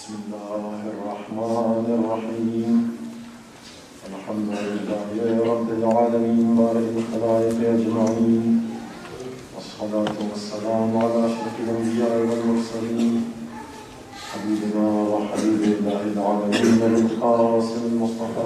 بسم الله الرحمن الرحيم الحمد لله رب العالمين بارئ الخلائق أجمعين والصلاة والسلام على أشرف الأنبياء والمرسلين حبيبنا وحبيب الله العالمين القاسم المصطفى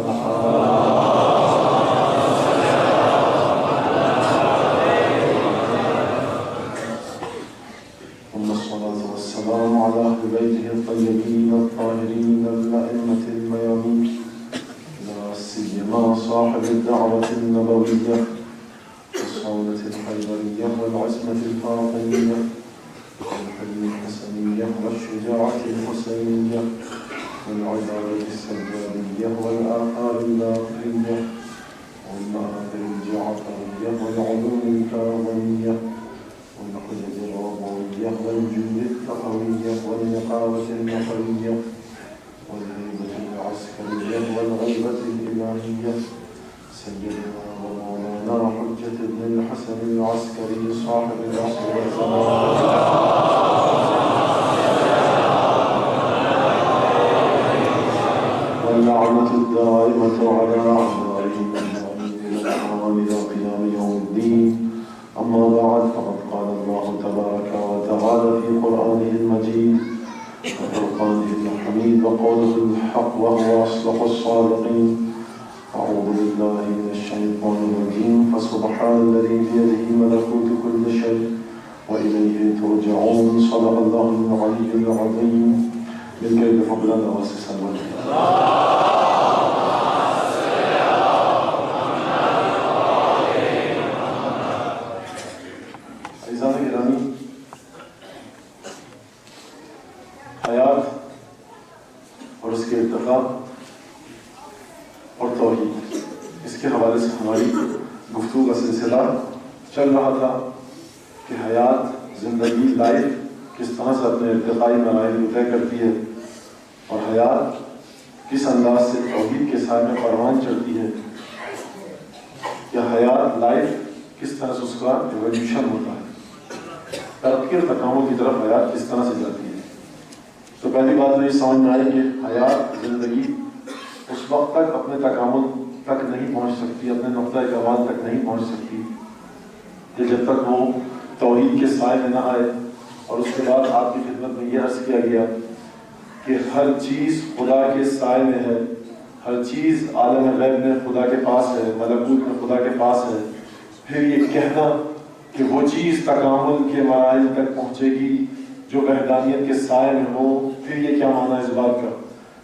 السلام على أهل بيته الطيبين الطاهرين الأئمة الميامين لا سيما صاحب الدعوة النبوية والصولة الحيدرية والعصمة الفاطمية والحلم الحسنية والشجاعة الحسينية والعبادة السجادية والآثار الباقية والمآثر الجعفرية والعلوم الكاظمية والحجج الرضوية والجند التقوية والنقاوة النقوية والهيبة العسكرية والغيبة الإلهية سيدنا ومولانا حجة بن الحسن العسكري صاحب العصر والزمان واللعنة الدائمة على أعدائهم إلى قيام يوم الدين. أما بعد فقد قال الله تبارك وتعالى في قرآنه المجيد وفرقانه الحميد وقوله الحق وهو أصدق الصادقين. أعوذ بالله من الشيطان الرجيم فسبحان الذي بيده ملكوت كل شيء وإليه ترجعون. صدق الله العلي العظيم. بالكيد فضلا واسسا وجهه. حیات اور اس کے ارتقاء اور توحید، اس کے حوالے سے ہماری گفتگو کا سلسلہ چل رہا تھا کہ حیات، زندگی، لائف کس طرح سے اپنے ارتقائی مراحل کو طے کرتی ہے اور حیات کس انداز سے توحید کے سائے میں پروان چڑھتی ہے، یا حیات لائف کس طرح سے اس کا ایولیوشن ہوتا ہے، ترقی اور تکامل کی طرف حیات کس طرح سے جاتی ہے. تو پہلی بات تو یہ سمجھ میں آئی کہ حیات، زندگی اس وقت تک اپنے تکامل تک نہیں پہنچ سکتی، اپنے نقطۂ کمال تک نہیں پہنچ سکتی کہ جب تک وہ توحید کے سائے میں نہ آئے. اور اس کے بعد آپ کی خدمت میں یہ عرض کیا گیا کہ ہر چیز خدا کے سائے میں ہے، ہر چیز عالم غیب میں خدا کے پاس ہے، ملکوت میں خدا کے پاس ہے. پھر یہ کہنا کہ وہ چیز تکامل کے مراحل تک پہنچے گی جو وحدانیت کے سائے میں ہو، پھر یہ کیا معنی اس بات کا؟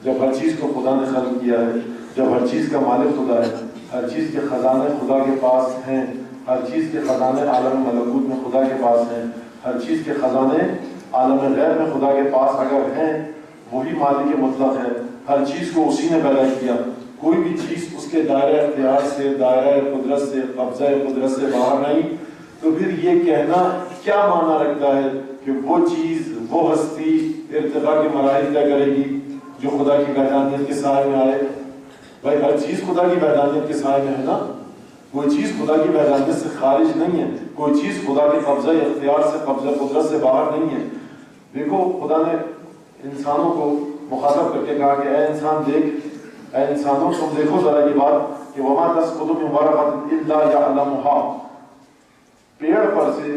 جب ہر چیز کو خدا نے خلق کیا ہے، جب ہر چیز کا مالک خدا ہے، ہر چیز کے خزانے خدا کے پاس ہیں، ہر چیز کے خزانے عالم ملکوت میں خدا کے پاس ہیں، ہر چیز کے خزانے عالم غیب میں خدا کے پاس اگر ہیں، وہی مالک مطلق ہے، ہر چیز کو اسی نے پیدا کیا، کوئی بھی چیز اس کے دائرہ اختیار سے، دائرہ قدرت سے، قبضہ قدرت سے باہر نہیں. تو پھر یہ کہنا کیا معنی رکھتا ہے کہ وہ چیز، وہ ہستی ارتقاء کے مراحل طے کرے گی جو خدا کی وحدانیت کے سائے میں آئے؟ بھائی ہر چیز خدا کی وحدانیت کے سائے میں ہے نا، کوئی چیز خدا کی وحدانیت سے خارج نہیں ہے، کوئی چیز خدا کے قبضہ اختیار سے، قبضہ قدرت سے باہر نہیں ہے. دیکھو خدا نے انسانوں کو مخاطب کر کے کہا کہ اے انسان دیکھ، اے انسانوں تم دیکھو ذرا یہ بات کہ وما تسقط من ورقۃ الا یعلمها، پیڑ پر سے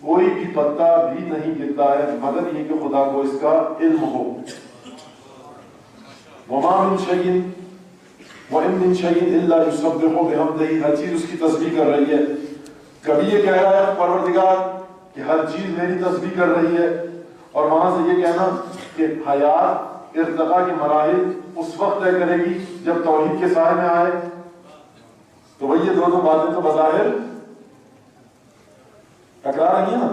کوئی بھی پتا بھی نہیں گرتا ہے مگر یہ کہ خدا کو اس کا علم ہو. وما من شیء وان من شیء الا یسبح بحمدہ، ہر چیز اس کی تسبیح کر رہی ہے. کبھی یہ کہہ رہا ہے پروردگار کہ ہر چیز میری تسبیح کر رہی ہے، اور وہاں سے یہ کہنا کہ حیات ارتقاء کے مراحل اس وقت طے کرے گی جب توحید کے سائے میں آئے. تو وہی یہ دونوں باتیں تو بظاہر ٹکرا رہی ہیں نا.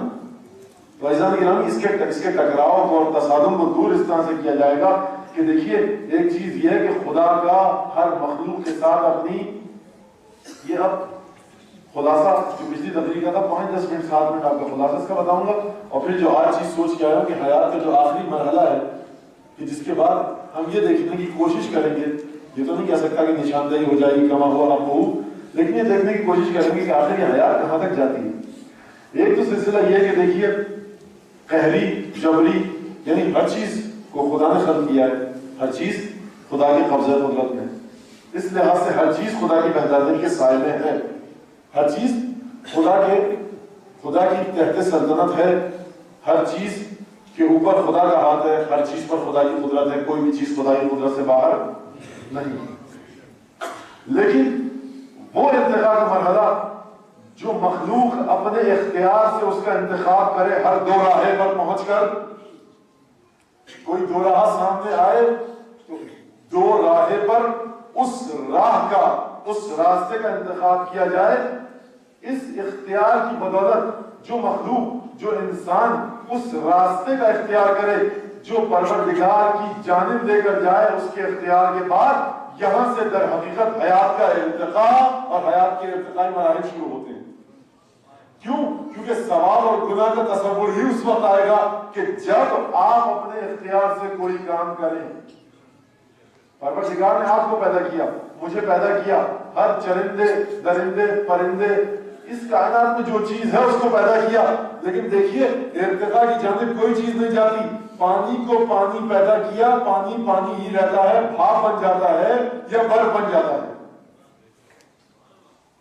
تو عزیزان گرامی اس کے ٹکراؤ اور تصادم کو دور اس طرح سے کیا جائے گا کہ دیکھیے ایک چیز یہ ہے کہ خدا کا ہر مخلوق کے ساتھ اپنی، یہ اب خلاصہ جو پچھلی تقریر کا تھا 5-10 منٹ 7 منٹ آپ کا خلاصہ اس کا بتاؤں گا، اور پھر جو آج چیز سوچ کے آیا ہوں کہ حیات کا جو آخری مرحلہ ہے کہ جس کے بعد ہم یہ دیکھنے کی کوشش کریں گے، یہ تو نہیں کہہ سکتا کہ نشاندہی ہو جائے گی کما ہوا ہم ہو، لیکن یہ دیکھنے کی کوشش کریں گے کہ آخر یہ حیات کہاں تک جاتی ہے. ایک تو سلسلہ یہ ہے کہ دیکھیے قہری، جبری، یعنی ہر چیز کو خدا نے خلق کیا ہے، ہر چیز خدا کے قبضہ قدرت میں، اس لحاظ سے ہر چیز خدا کی بہتری کے سائے میں ہے، ہر چیز خدا کی تحت سلطنت ہے، ہر چیز کے اوپر خدا کا ہاتھ ہے، ہر چیز پر خدا کی قدرت ہے، کوئی بھی چیز خدا کی قدرت سے باہر نہیں۔ لیکن وہ ارتقاء کا مرحلہ جو مخلوق اپنے اختیار سے اس کا انتخاب کرے، ہر دو راہے پر پہنچ کر کوئی دو راہ سامنے آئے تو دو راہے پر اس راہ کا، اس راستے کا انتخاب کیا جائے، اس اختیار کی بدولت جو مخلوق، جو انسان اس راستے کا اختیار کرے جو پروردگار کی جانب لے کر جائے، اس کے اختیار کے بعد یہاں سے در حقیقت حیات کا ارتقاء اور حیات کے ارتقائی مراحل شروع ہوتے ہیں۔ کیوں؟ کیونکہ ثواب اور گناہ کا تصور ہی اس وقت آئے گا کہ جب آپ اپنے اختیار سے کوئی کام کریں۔ پروردگار نے آپ کو پیدا کیا، مجھے پیدا کیا، ہر چرندے، درندے، پرندے، اس کائنات میں جو چیز ہے اس کو پیدا کیا، لیکن دیکھیے ارتقاء کی جانب کوئی چیز نہیں جاتی۔ پانی کو پانی پیدا کیا، پانی پانی ہی رہتا ہے، بھاپ بن جاتا ہے یا برف بن جاتا ہے۔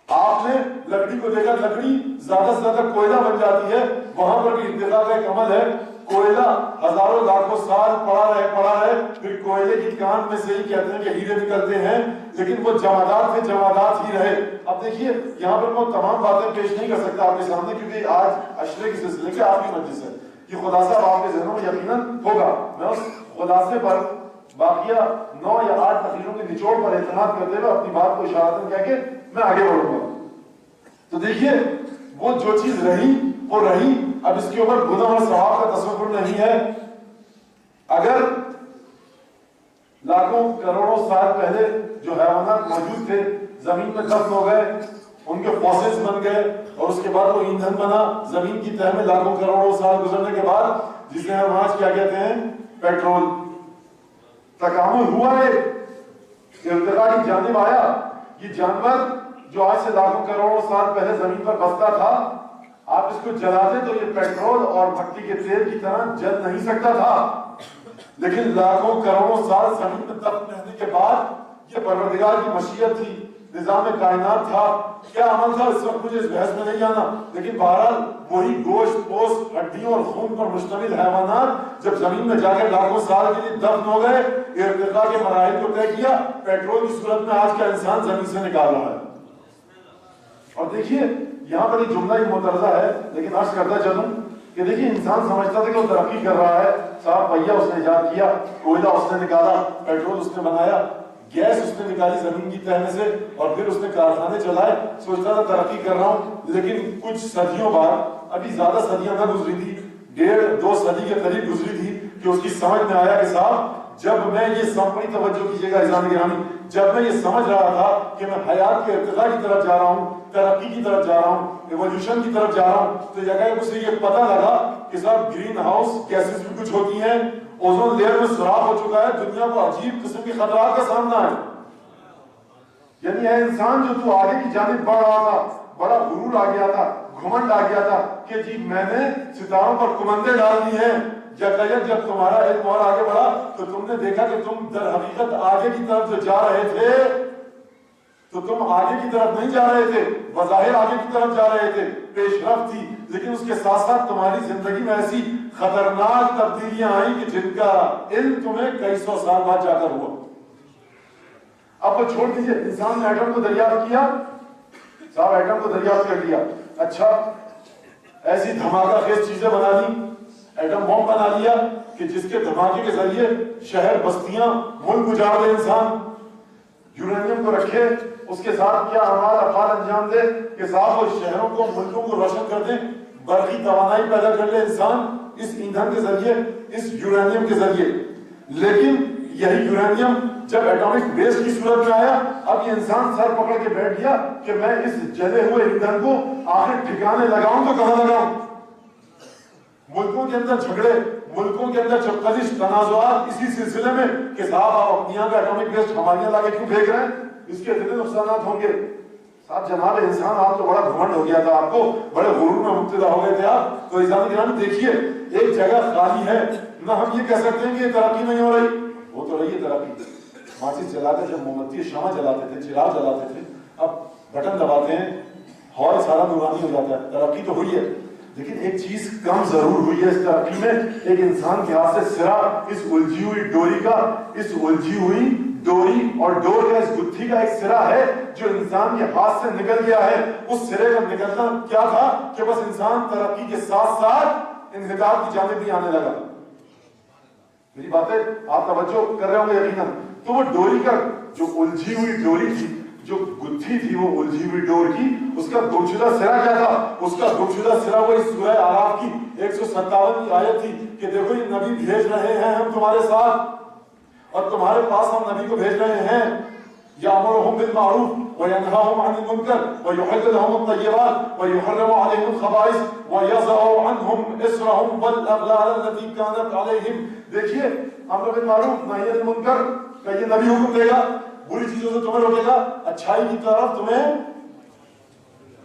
آپ نے لکڑی کو دیکھا، لکڑی زیادہ سے زیادہ کوئلہ بن جاتی ہے، وہاں پر بھی ارتقاء کا ایک عمل ہے۔ کوئلہ ہزاروں لاکھوں سال پڑا رہے، پھر کوئلے کی کان میں سے ہی کہتے ہیں کہ ہیرے نکلتے ہیں، لیکن وہ جمادات تھے، جمادات ہی رہے۔ اب دیکھیے یہاں پر میں تمام باتیں پیش نہیں کر سکتا آپ کے سامنے، کیونکہ آج عشرے کے سلسلے کے آپ کی مجلس ہے، یہ خلاصہ آپ کے ذہنوں میں یقیناً ہوگا۔ میں اس خلاصے پر باقیہ 9 یا 8 تقریروں کے نچوڑ پر اعتماد کرتے ہوئے اپنی بات کو اشارتاً کہہ کے میں آگے بڑھوں گا۔ تو دیکھیے وہ جو چیز رہی وہ رہی، اب اس کے اوپر گناہ اور ثواب کا تصور نہیں ہے۔ اگر لاکھوں کروڑوں سال پہلے جو حیوانات موجود تھے زمین میں دفن ہو گئے، ان کے فوسلز بن گئے اور اس کے بعد وہ ایندھن بنا زمین کی تہہ میں لاکھوں کروڑوں سال گزرنے کے بعد، جسے ہم آج کیا کہتے ہیں پیٹرول، تکامل ہوا ہے، ارتقاء کی جانب آیا۔ یہ جانور جو آج سے لاکھوں کروڑوں سال پہلے زمین پر بستا تھا، آپ اس کو جلا دیں تو یہ پیٹرول اور مٹی کے تیل کی طرح جل نہیں سکتا تھا، لیکن لاکھوں کروڑوں سال زمین میں دفن رہنے کے بعد یہ پروردگار کی مشیت تھی، نظام کائنات تھا، کیا عمل تھا اس وقت مجھے اس بحث میں نہیں جانا، لیکن بہرحال وہی گوشت پوست ہڈیوں اور خون پر مشتمل حیوانات جب زمین میں جا کے لاکھوں سال کے لیے دفن ہو گئے، ارتقاء کے مراحل کو طے کیا، پیٹرول کی صورت میں آج کا انسان زمین سے نکال رہا ہے۔ اور دیکھیے یہاں پر ایک جملہ ہی معترضہ ہے، لیکن عرض کرتا چلوں کہ دیکھیے انسان سمجھتا تھا کہ وہ ترقی کر رہا ہے، صاف پہیا اس نے ایجاد کیا، کوئلہ اس نے نکالا، پیٹرول اس نے بنایا، گیس اس نے نکالی زمین کی تہہ میں سے، اور پھر اس نے کارخانے چلائے، سوچتا تھا ترقی کر رہا ہوں، لیکن کچھ صدیوں بعد، ابھی زیادہ صدیاں نہ گزری تھی، 1.5-2 صدی کے قریب گزری تھی کہ اس کی سمجھ میں آیا کہ صاحب جب میں یہ بڑی توجہ کیجیے گا عزیزان گرامی، جب میں یہ سمجھ رہا تھا کہ میں حیات کے ارتقاء کی طرف جا رہا ہوں، ترقی کی طرف جا رہا ہوں، ایولیوشن کی طرف جا رہا ہوں، تو جگہ مجھے یہ پتہ لگا کہ صاحب گرین ہاؤس گیسز بھی کچھ ہوتی ہیں، اوزون لیئر میں سوراخ ہو چکا ہے، دنیا کو عجیب قسم کے خطرات کا سامنا ہے۔ یعنی اے انسان جو تو آگے کی جانب بڑھ رہا تھا، بڑا غرور آ گیا تھا، گھمنڈ آ گیا تھا کہ جی میں نے ستاروں پر کمندیں ڈال دی ہیں، جب تمہارا علم اور آگے بڑھا تو تم نے دیکھا کہ تم در حقیقت آگے کی طرف جو جا رہے تھے تو تم آگے کی طرف نہیں جا رہے تھے، بظاہر آگے کی طرف جا رہے تھے، پیش رفت تھی، لیکن اس کے ساتھ ساتھ تمہاری زندگی میں ایسی خطرناک تبدیلیاں آئیں کہ جن کا علم تمہیں کئی سو سال بعد جا کر ہوا۔ اب وہ چھوڑ دیجئے، انسان نے ایٹم کو دریافت کیا، صاحب ایٹم کو دریافت کر لیا، اچھا ایسی دھماکہ خیز چیزیں بنا دی، ایٹم بم بنا لیا کہ جس کے دھماکے کے ذریعے شہر بستیاں ملک اجاڑ دے انسان، یورینیم کو رکھے، اس کے ساتھ کیا اعمال افعال انجام دے کہ صاحب وہ شہروں کو ملکوں کو روشن کر دیں، برقی توانائی پیدا کر لے انسان اس ایندھن کے ذریعے، اس یورینیم کے ذریعے۔ لیکن یہی یورینیم جب ایٹامک بیس کی صورت میں آیا، اب یہ انسان سر پکڑ کے بیٹھ گیا کہ میں اس جلے ہوئے ایندھن کو آخر ٹھکانے لگاؤں تو کہاں لگاؤں؟ ملکوں کے اندر جھگڑے، ملکوں کے اندر چپکلش تنازعات اسی سلسلے میں کہ صاحب آپ اپنی یہاں کا ایٹامک بیس ہمارے یہاں لا کے کیوں پھینک رہے ہیں، اس کے اتنے نقصانات ہوں گے۔ صاحب جناب انسان آپ تو بڑا گھمنڈ ہو گیا تھا، آپ کو بڑے غرور میں مبتلا ہو گئے تھے آپ، تو انسان گرامی دیکھیے ایک جگہ خالی ہے، نہ ہم یہ کہہ سکتے ہیں کہ یہ ترقی نہیں ہو رہی، وہ تو رہی ہے ترقی. ماچس جلاتے جب موم بتی شمع جلاتے تھے، چراغ جلاتے تھے، اب بٹن دباتے ہیں ہال سارا نورانی ہو جاتا ہے. ترقی تو ہوئی ہے، لیکن ایک چیز کم ضرور ہوئی ہے اس ترقی میں. ایک انسان کے ہاتھ سے سرا اس الجھی ہوئی ڈوری کا، اس الجھی ہوئی ڈوری اور ڈور کا، اس گتھی کا ایک سرا ہے جو انسان کے ہاتھ سے نکل گیا ہے. اس سرے کا نکلنا کیا تھا کہ بس انسان ترقی کے ساتھ ساتھ انحطاط کی جانب بھی آنے لگا. میری باتیں آپ توجہ کر رہے ہوں گے یقیناً. تو وہ ڈوری کا جو الجھی ہوئی ڈوری تھی، جو گتھی تھی وہ الجھی ہوئی ڈور کی، اس کا گمشدہ سرا کیا تھا؟ اس کا گمشدہ سرا وہی سورہ اعراف کی 157 کی آیت تھی کہ دیکھو یہ نبی بھیج رہے ہیں ہم تمہارے ساتھ، اور تمہارے پاس ہم نبی کو بھیج رہے ہیں یامرهم بالمعروف وینہاہم عن المنکر ویحل لهم الطیبات ویحرم علیہم الخبائث ویضع عنہم اسرہم والاغلال التي كانت علیہم. دیکھیے امر بالمعروف نہی عن المنکر کا یہ نبی حکم دے گا، بری چیزوں سے تمہیں روکے گا، اچھائی کی طرف تمہیں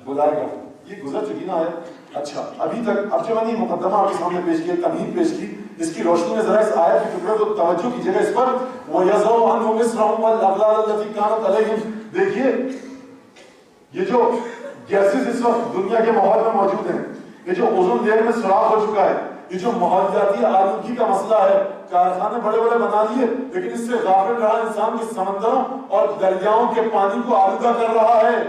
بلائے گا. یہ گزر چکی نا ہے. اچھا ابھی تک اب جو میں نے مقدمہ آپ کے سامنے پیش کیا، تمہید پیش کی، اس کی روشنی میں ذرا اس آیت کے ٹکڑے کو توجہ کیجیے گا اس پر. وَيَضَعُ عَنْهُمْ إِصْرَهُمْ وَالْأَغْلَالَ الَّتِي كَانَتْ عَلَيْهِمْ. دیکھیے یہ جو گیسز اس وقت دنیا کے ماحول میں موجود ہیں، یہ جو اوزون لیئر میں سوراخ ہو چکا ہے، یہ جو ماحولیاتی آلودگی کا مسئلہ ہے، کارخانے بڑے بڑے بنا لیے لیکن اس سے غافل رہا انسان کے سمندروں اور دریاؤں کے پانی کو آلودہ کر رہا ہے.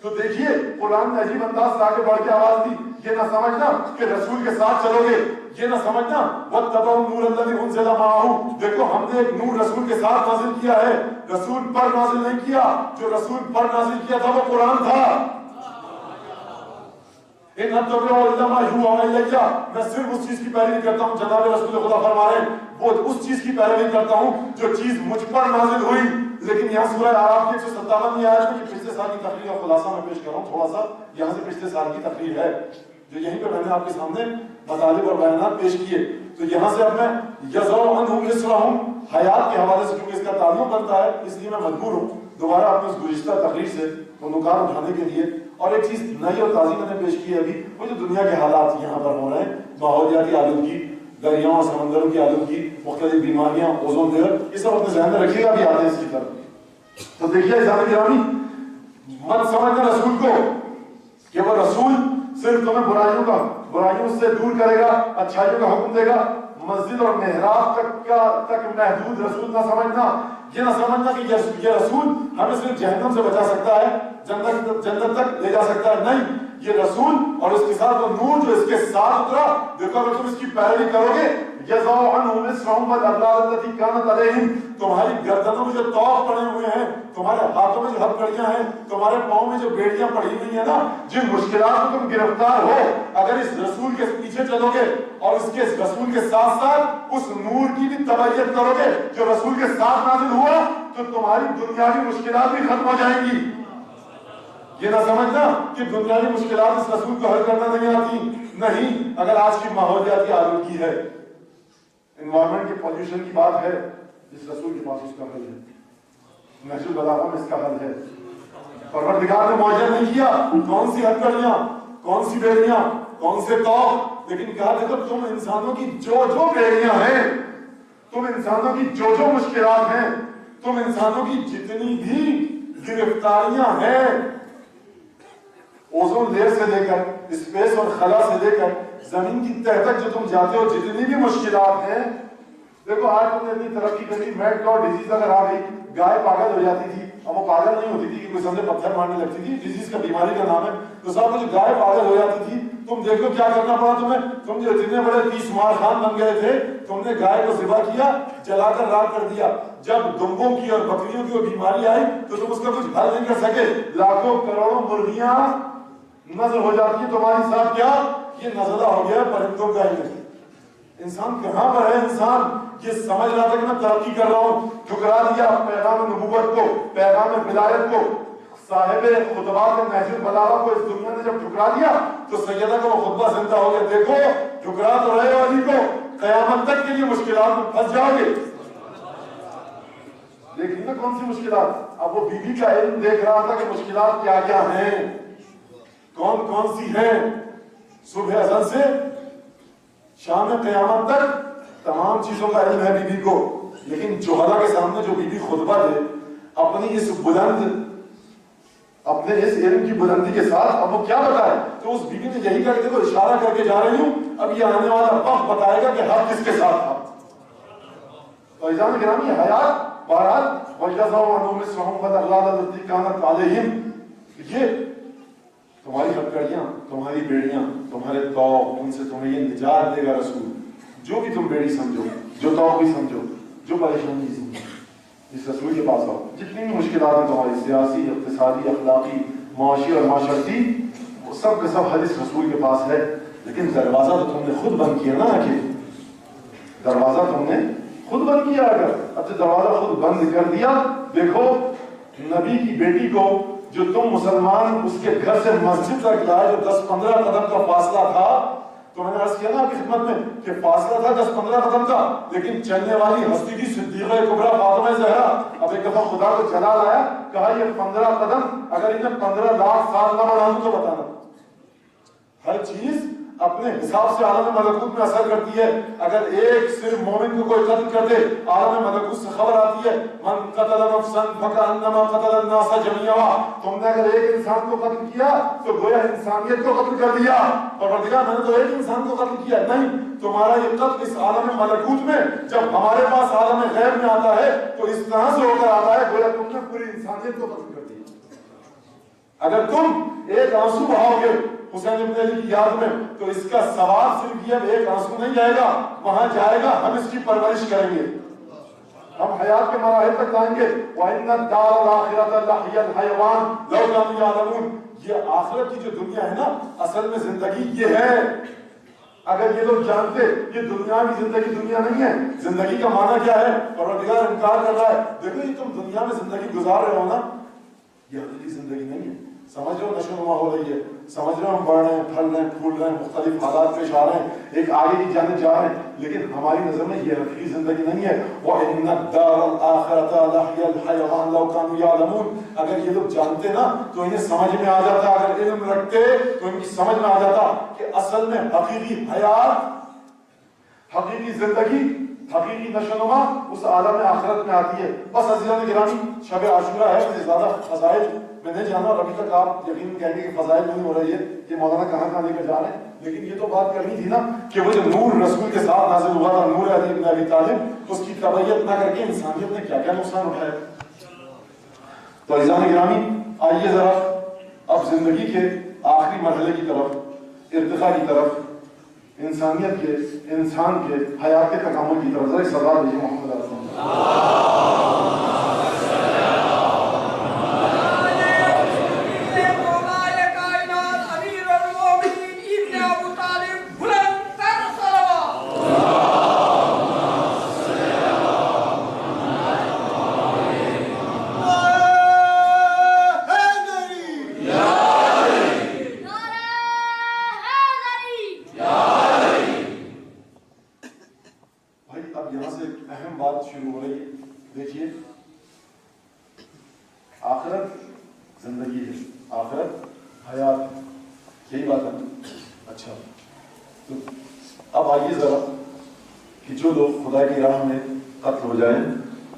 تو دیکھیے قرآن نے عجیب انداز سے آگے بڑھ کے آواز دی. یہ نہ سمجھنا کہ رسول کے ساتھ چلو گے، یہ نہ سمجھنا وَاتَّبَعُوا النُّورَ الَّذِي أُنزِلَ مَعَهُ. دیکھو ہم نے ایک نور رسول کے ساتھ نازل کیا ہے، رسول پر نازل نہیں کیا. جو رسول پر نازل کیا تھا وہ قرآن تھا. ان اتبع الا ما يوحى الي، میں صرف اس چیز کی پیروی کرتا ہوں، جناب رسول خدا فرما رہے ہیں وہ اس چیز کی پیروی کرتا ہوں جو چیز مجھ پر نازل ہوئی. لیکن یہاں سورہ اعراف کی 157 میں آیت میں پچھلے سال کی تقریر کا خلاصہ میں پیش کر رہا ہوں. تھوڑا سا یہاں سے پچھلے سال کی تقریر ہے جو یہیں پہ میں نے آپ کے سامنے مطالب اور بیانات پیش کیے. تو یہاں سے اب میں یضع عنہم اسرہم حیات کے حوالے سے کیونکہ اس کا تعلق بنتا ہے اس لیے میں مجبور ہوں دوبارہ اپنی اس گزشتہ تقریر سے وہ نکات اٹھانے کے لیے. اور ایک چیز نئی اور تازی میں نے پیش کی ہے ابھی، وہ جو دنیا کے حالات یہاں پر ہو رہے ہیں، ماحولیاتی آلودگی، دریاؤں اور سمندروں کی آلودگی، مختلف بیماریاں، اوزون لیئر، یہ سب اپنے ذہن میں رکھیے گا بھی آتے ہیں اس کی طرف. تو دیکھیے عزیزان گرامی، مت سمجھنا رسول کو کہ وہ رسول صرف تمہیں برائیوں سے دور کرے گا، اچھائیوں کا حکم دے گا. مسجد اور محراب تک محدود رسول نہ سمجھنا. یہ نہ سمجھنا کہ یہ رسول ہمیں صرف جہنم سے بچا سکتا ہے، جنت تک لے جا سکتا ہے. نہیں، یہ رسول اور اس کے ساتھ وہ نور جو اس کے ساتھ اترا، دیکھو اگر تم اس کی پیروی کرو گے یضع عنہم اسرہم والاغلال التي كانت علیہم. تمہاری گردنوں میں جو طوق پڑے ہوئے ہیں، تمہارے ہاتھوں میں جو ہتھکڑیاں ہیں، تمہارے پاؤں میں جو بیڑیاں پڑی ہوئی ہیں نا، جن مشکلات میں تم گرفتار ہو، اگر اس رسول کے پیچھے چلو گے اور اس کے رسول کے ساتھ ساتھ اس نور کی بھی تبعیت کرو گے جو رسول کے ساتھ نازل ہوا، تو تمہاری دنیاوی مشکلات بھی ختم ہو جائیں گی. یہ نہ سمجھنا کہ دنیاوی مشکلات اس رسول کو حل کرنا نہیں آتی. نہیں، اگر آج کی ماحولیاتی آلودگی ہے، انوائرمنٹ کے پولیوشن کی بات ہے، اس رسول کے پاس اس کا حل ہے. نہج البلاغہ میں اس کا حل ہے. پروردگار نے معجزہ نہیں کیا کون سی ہتھکڑیاں، کون سی بیڑیاں، کون سے طوق، لیکن کہا دیکھو تم انسانوں کی جو بیڑیاں ہیں، تم انسانوں کی جو مشکلات ہیں، تم انسانوں کی جتنی بھی گرفتاریاں ہیں، اوزون لیئر سے لے کر اسپیس اور خلا سے لے کر زمین کی تہ تک جو تم جاتے ہو، جتنی بھی مشکلات ہیں. دیکھو آج تم نے اتنی ترقی کری، میڈ لاؤ ڈیزیز اگر آ گئی، گائے پاگل ہو جاتی تھی. اب وہ پاگل نہیں ہوتی تھی کہ کوئی سمجھے پتھر مارنے لگتی تھی، ڈیزیز کا بیماری کا نام ہے. تو صاحب جو گائے پاگل ہو جاتی تھی، تم دیکھو کیا کرنا پڑا تمہیں. تم جو اتنے بڑے 30 مار خان بن گئے تھے، تم نے گائے کو ذبح کیا، جلا کر راکھ کر دیا. جب دمبوں کی اور بکریوں کی وہ بیماری آئی تو تم اس کا کچھ حل نہیں کر سکے. لاکھوں کروڑوں مرغیاں نظر ہو جاتی ہے تمہاری ساتھ. کیا یہ نزلہ ہو گیا پرندوں کا ہی؟ انسان کہاں پر ہے؟ انسان یہ سمجھ رہا تھا کہ میں ترقی کر رہا ہوں، ٹھکرا دیا پیغام نبوت کو، پیغام ولایت کو، صاحب خطبات نہج البلاغہ کو اس دنیا نے جب ٹھکرا دیا تو سیدہ کا وہ خطبہ زندہ ہو گیا. دیکھو ٹھکرا تو رہے ہو علی کو، قیامت تک کے لیے مشکلات میں پھنس جاؤ گے. دیکھیں نا کون سی مشکلات. اب وہ بیوی کا علم دیکھ رہا تھا کہ مشکلات کیا کیا ہیں، کون سی ہیں. صبح اذان سے شام قیامت تک تمام چیزوں کا علم ہے بیوی کو، لیکن جوہلا کے سامنے جو بیوی خطبہ دے اپنی اس بلند، اپنے اس علم کی بلندی کے ساتھ، اب وہ کیا بتائے؟ تو اس بیوی نے یہی کہا کہ دیکھو اشارہ کر کے جا رہی ہوں، اب یہ آنے والا وقت بتائے گا کہ حق کس کے ساتھ تھا۔ تو عزیزان گرامی، حیات بہرحال وَجَزَاهُمْ عَنْهُمْ مِثْلَهُمْ وَالْأَغْلَالَ الَّتِي كَانَتْ عَلَيْهِمْ، یہ تمہاری ہتھکڑیاں، تمہاری بیڑیاں، تمہارے طوق، ان سے تمہیں یہ نجات دے گا رسول۔ جو بھی تم بیڑی سمجھو، جو طوق بھی سمجھو، جو پریشانی سمجھو، اس رسول کے پاس آؤ۔ جتنی بھی مشکلات ہیں تمہاری، سیاسی، اقتصادی، اخلاقی، معاشی اور معاشرتی، وہ سب کا سب حل اس رسول کے پاس ہے۔ لیکن دروازہ تو تم نے خود بند کیا نا، کہ دروازہ تم نے خود بند کیا۔ اگر اب تو دروازہ خود بند کر دیا، دیکھو نبی کی بیٹی کو جو تم مسلمان اس کے گھر سے مسجد تک لائے، جو 10-15 قدم کا فاصلہ تھا، تو میں نے عرض کیا نا آپ کی خدمت میں کہ فاصلہ تھا 10-15 قدم کا، لیکن چلنے والی ہستی تھی صدیقہ کبریٰ فاطمہ زہرا۔ اب ایک دفعہ خدا کو جلال آیا، کہا یہ 15 قدم اگر انہیں 15 لاکھ سال نہ بڑھا دوں تو بتانا۔ ہر چیز اپنے حساب سے عالم ملکوت میں اثر کرتی ہے۔ اگر ایک صرف مومن کو کوئی قتل کر دے، عالم ملکوت سے خبر آتی ہے من قتل نفسا فکأنما قتل الناس جميعا۔ تم نے اگر ایک انسان کو قتل کیا تو گویا انسانیت کو قتل کر دیا۔ پروردگار میں نے تو ایک انسان کو قتل کیا نہیں، تمہارا یہ قتل اس عالم ملکوت میں جب ہمارے پاس عالم غیب میں آتا ہے تو اس طرح سے ہو کر آتا ہے گویا تم نے پوری انسانیت کو قتل کر دیا۔ اگر تم ایک آنسو بہاؤ گے حسین ابن علی کی یاد میں تو اس کا ثواب صرف یہ ایک آنسو نہیں جائے گا، وہاں جائے گا، ہم اس کی پرورش کریں گے، ہم حیات کے مراحل تک لائیں گے۔ وَإِنَّ الدَّارَ الْآخِرَةَ لَهِيَ الْحَيَوَانُ لَوْ كَانُوا يَعْلَمُونَ۔ یہ آخرت کی جو دنیا ہے نا، اصل میں زندگی یہ ہے۔ اگر یہ لوگ جانتے یہ دنیا کی زندگی دنیا نہیں ہے، زندگی کا معنی کیا ہے، پروردگار انکار کر رہا ہے۔ دیکھو یہ تم دنیا میں زندگی گزار رہے ہو نا، یہ حقیقی زندگی نہیں ہے۔ سمجھ رہے ہو نشو نما ہو رہی ہے، سمجھ رہے ہو ہم بڑھ رہے ہیں، پھل رہے ہیں، پھول رہے ہیں، مختلف حالات پیش آ رہے ہیں، ایک آگے کی جانب جا رہے ہیں، لیکن ہماری نظر میں یہ حقیقی زندگی نہیں ہے۔ وَإِنَّ الدَّارَ الْآخِرَةَ لَهِيَ الْحَيَوَانُ لَوْ كَانُوا يَعْلَمُونَ۔ اگر یہ لوگ جانتے نا تو انہیں سمجھ میں آ جاتا، اگر علم رکھتے تو ان کی سمجھ میں آ جاتا کہ اصل میں حقیقی حیات، حقیقی زندگی، حقیقی نشوونما اس عالم آخرت میں آتی ہے۔ بس عزیزان گرامی، شب عاشورہ ہے، مجھے زیادہ فضائل میں نہیں جانا، اور ابھی تک آپ یقین کہیں گے کہ فضائل نہیں ہو رہی ہے، یہ مولانا کہاں لے کر جا رہے ہیں، لیکن یہ تو بات کرنی تھی نا کہ وہ جو نور رسول کے ساتھ نازل ہوا تھا، نور علی بن ابی طالب، اس کی تبعیت نہ کر کے انسانیت نے کیا کیا نقصان اٹھایا۔ تو عزیزان گرامی، آئیے ذرا اب زندگی کے آخری مرحلے کی طرف، ارتقاء کی طرف، انسانیت کے، انسان کے حیات کے تکامل کی طرف ذرا صلوات بھیجیں محمد رسول اللہ۔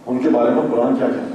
ان کے بارے میں قرآن کیا کہتا ہے؟